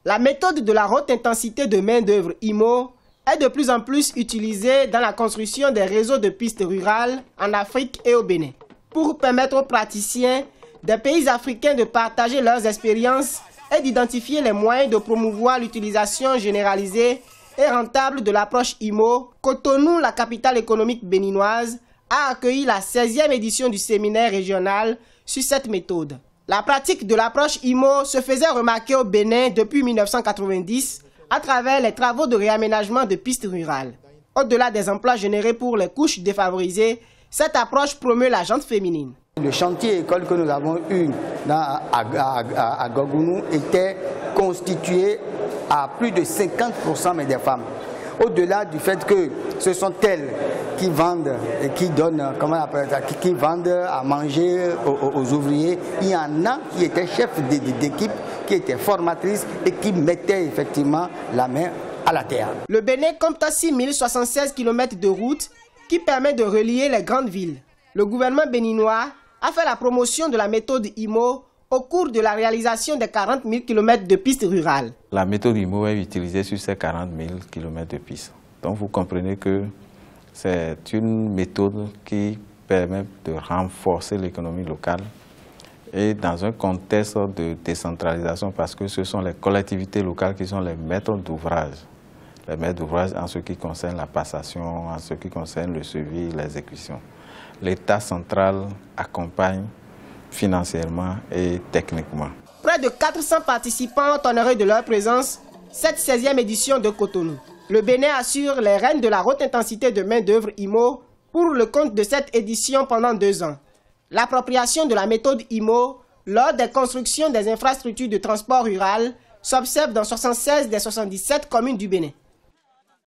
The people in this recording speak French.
La méthode de la haute intensité de main-d'œuvre IMO est de plus en plus utilisée dans la construction des réseaux de pistes rurales en Afrique et au Bénin, pour permettre aux praticiens des pays africains de partager leurs expériences et d'identifier les moyens de promouvoir l'utilisation généralisée et rentable de l'approche IMO. Cotonou, la capitale économique béninoise, a accueilli la 16e édition du séminaire régional sur cette méthode. La pratique de l'approche IMO se faisait remarquer au Bénin depuis 1990 à travers les travaux de réaménagement de pistes rurales. Au-delà des emplois générés pour les couches défavorisées, cette approche promeut la gente féminine. Le chantier école que nous avons eu à Gogounou était constitué à plus de 50% des femmes. Au-delà du fait que ce sont elles qui vendent et qui donnent, qui vendent à manger aux ouvriers, il y en a qui étaient chefs d'équipe, qui étaient formatrices et qui mettaient effectivement la main à la terre. Le Bénin compte 6076 km de routes qui permet de relier les grandes villes. Le gouvernement béninois a fait la promotion de la méthode IMO au cours de la réalisation des 40 000 km de pistes rurales. La méthode IMO est utilisée sur ces 40 000 km de pistes. Donc vous comprenez que c'est une méthode qui permet de renforcer l'économie locale et dans un contexte de décentralisation parce que ce sont les collectivités locales qui sont les maîtres d'ouvrage. Les maîtres d'ouvrage en ce qui concerne la passation, en ce qui concerne le suivi, l'exécution. L'État central accompagne financièrement et techniquement. Près de 400 participants ont honoré de leur présence cette 16e édition de Cotonou. Le Bénin assure les rênes de la haute intensité de main-d'œuvre IMO pour le compte de cette édition pendant 2 ans. L'appropriation de la méthode IMO lors des constructions des infrastructures de transport rural s'observe dans 76 des 77 communes du Bénin.